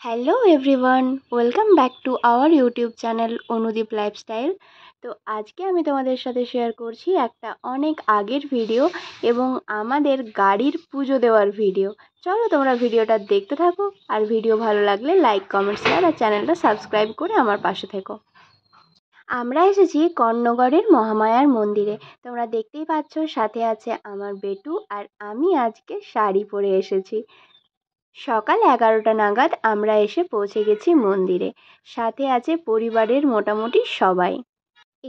Hello everyone, welcome back to our YouTube channel Anudeep lifestyle. তো আজকে আমি তোমাদের সাথে শেয়ার করছি একটা অনেক আগের ভিডিও এবং আমাদের গাড়ির পুজো দেওয়ার ভিডিও। চলো তোমরা ভিডিওটা দেখতে থাকো, আর ভিডিও ভালো লাগলে লাইক, কমেন্ট, শেয়ার আর চ্যানেলটা সাবস্ক্রাইব করে আমার পাশে থেকো। আমরা এসেছি কর্ণগড়ের মহামায়ার মন্দিরে। তোমরা দেখতেই পাচ্ছ, সাথে আছে আমার বেটু, আর আমি আজকে শাড়ি পরে এসেছি। সকাল 11টা নাগাদ আমরা এসে পৌঁছে গেছি মন্দিরে। সাথে আছে পরিবারের মোটামুটি সবাই।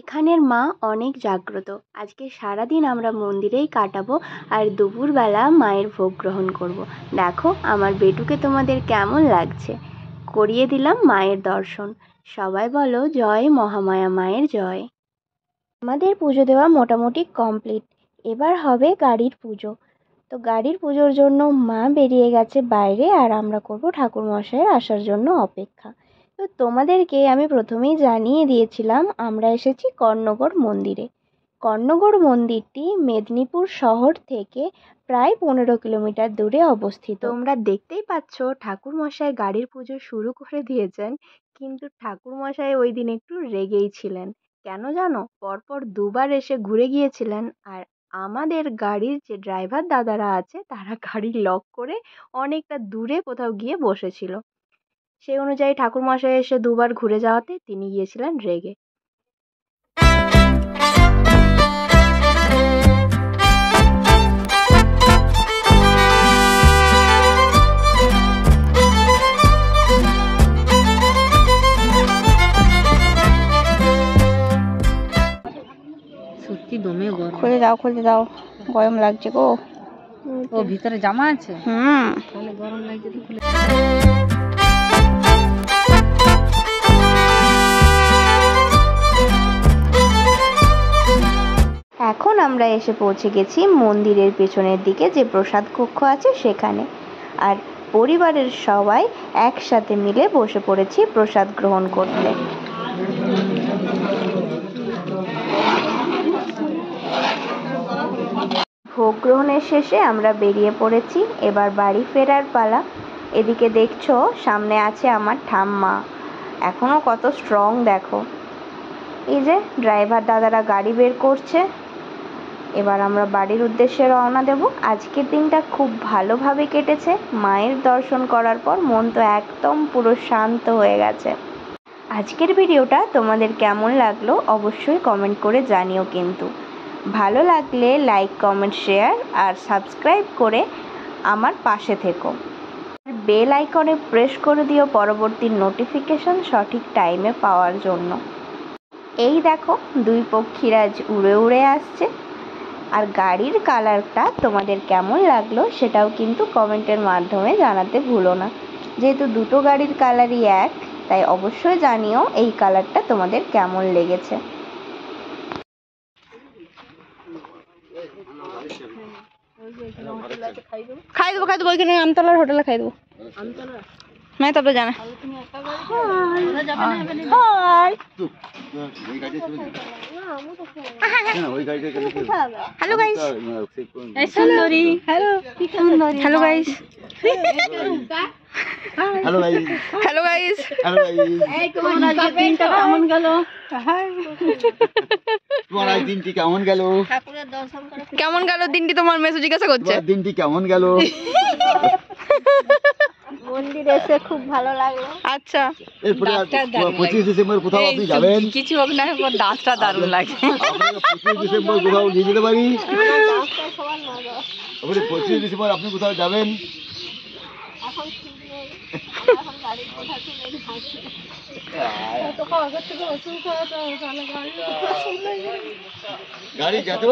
এখানের মা অনেক জাগ্রত। আজকে সারাদিন আমরা মন্দিরেই কাটাবো, আর দুপুরবেলা মায়ের ভোগ গ্রহণ করব। দেখো আমার বেটুকে তোমাদের কেমন লাগছে। করিয়ে দিলাম মায়ের দর্শন। সবাই বলো জয় মহামায়া মায়ের জয়। আমাদের পুজো দেওয়া মোটামুটি কমপ্লিট। এবার হবে গাড়ির পুজো। তো গাড়ির পুজোর জন্য মা বেরিয়ে গেছে বাইরে, আর আমরা করব ঠাকুরমশাইয়ের আসার জন্য অপেক্ষা। তো তোমাদেরকে আমি প্রথমেই জানিয়ে দিয়েছিলাম আমরা এসেছি কর্ণগড় মন্দিরে। কর্ণগড় মন্দিরটি মেদিনীপুর শহর থেকে প্রায় 15 কিলোমিটার দূরে অবস্থিত। তোমরা দেখতেই পাচ্ছ ঠাকুরমশাই গাড়ির পুজো শুরু করে দিয়েছেন, কিন্তু ঠাকুরমশাই ওই দিন একটু রেগেই ছিলেন। কেন জানো? পরপর দুবার এসে ঘুরে গিয়েছিলেন, আর আমাদের গাড়ির যে ড্রাইভার দাদারা আছে তারা গাড়ি লক করে অনেকটা দূরে কোথাও গিয়ে বসেছিল। সেই অনুযায়ী ঠাকুরমশাই এসে দুবার ঘুরে যাওয়াতে তিনি গিয়েছিলেন রেগে। সত্যি দমে গরম। খুলে দাও, গরম লাগছে গো। ও ভিতরে জামা আছে? তাহলে গরম লাগছে তো খুলে। এখন আমরা এসে পৌঁছে গেছি মন্দিরের পেছনের দিকে যে প্রসাদ কক্ষ আছে সেখানে, আর পরিবারের সবাই একসাথে মিলে বসে পড়েছি প্রসাদ গ্রহণ করতে। ভোগ গ্রহণের শেষে আমরা বেরিয়ে পড়েছি। এবার বাড়ি ফেরার পালা। এদিকে দেখছো সামনে আছে আমার ঠাম্মা, এখনো কত স্ট্রং দেখো। এই যে ড্রাইভার দাদারা গাড়ি বের করছে। এবার আমরা বাড়ির উদ্দেশ্যে রওনা দেব। আজকের দিনটা খুব ভালোভাবে কেটেছে। মায়ের দর্শন করার পর মন তো একদম পুরো শান্ত হয়ে গেছে। আজকের ভিডিওটা তোমাদের কেমন লাগলো অবশ্যই কমেন্ট করে জানিও, কিন্তু ভালো লাগলে লাইক, কমেন্ট, শেয়ার আর সাবস্ক্রাইব করে আমার পাশে থেকো। বেল আইকনে প্রেস করে দিও পরবর্তী নোটিফিকেশন সঠিক টাইমে পাওয়ার জন্য। এই দেখো দুই পক্ষীরাজ উড়ে উড়ে আসছে। আর গাড়ির কালারটা তোমাদের কেমন লাগলো সেটাও কিন্তু কমেন্টের মাধ্যমে জানাতে ভুলো না। যেহেতু দুটো গাড়ির কালারই এক, তাই অবশ্যই জানিও এই কালারটা তোমাদের কেমন লেগেছে। খাই দেবো ওইখানে আমতলার হোটেলে খাই দেবো। मैं तब तो जाना। हेलो गाइस, सुंदरी। Hello guys, hello guys, hello guys, hello guys. তোমার দিনটা কেমন গেল? তোমার দিনটি কেমন গেল? ঠাকুরের দর্শন করে কেমন গেল দিনটি? তোমার মেসেজ জিজ্ঞাসা করছে দিনটি কেমন গেল। মন্দিরে এসে খুব ভালো লাগলো। আচ্ছা, এরপরে 25 ডিসেম্বর কোথাও আপনি যাবেন? কিছু হোক না, আমার ডান্সটা দারুণ লাগে। 25 ডিসেম্বর কোথাও নিয়ে যেতে পারি? ডান্সটা সবার মজা। আপনি 25 ডিসেম্বর আপনি কোথাও যাবেন? এখন ঠিক নেই, এখন গাড়ি কোথাও থেকে আসছে। তো কাগজ থেকে ওষুধ খাওয়া তো গাড়ি যেতে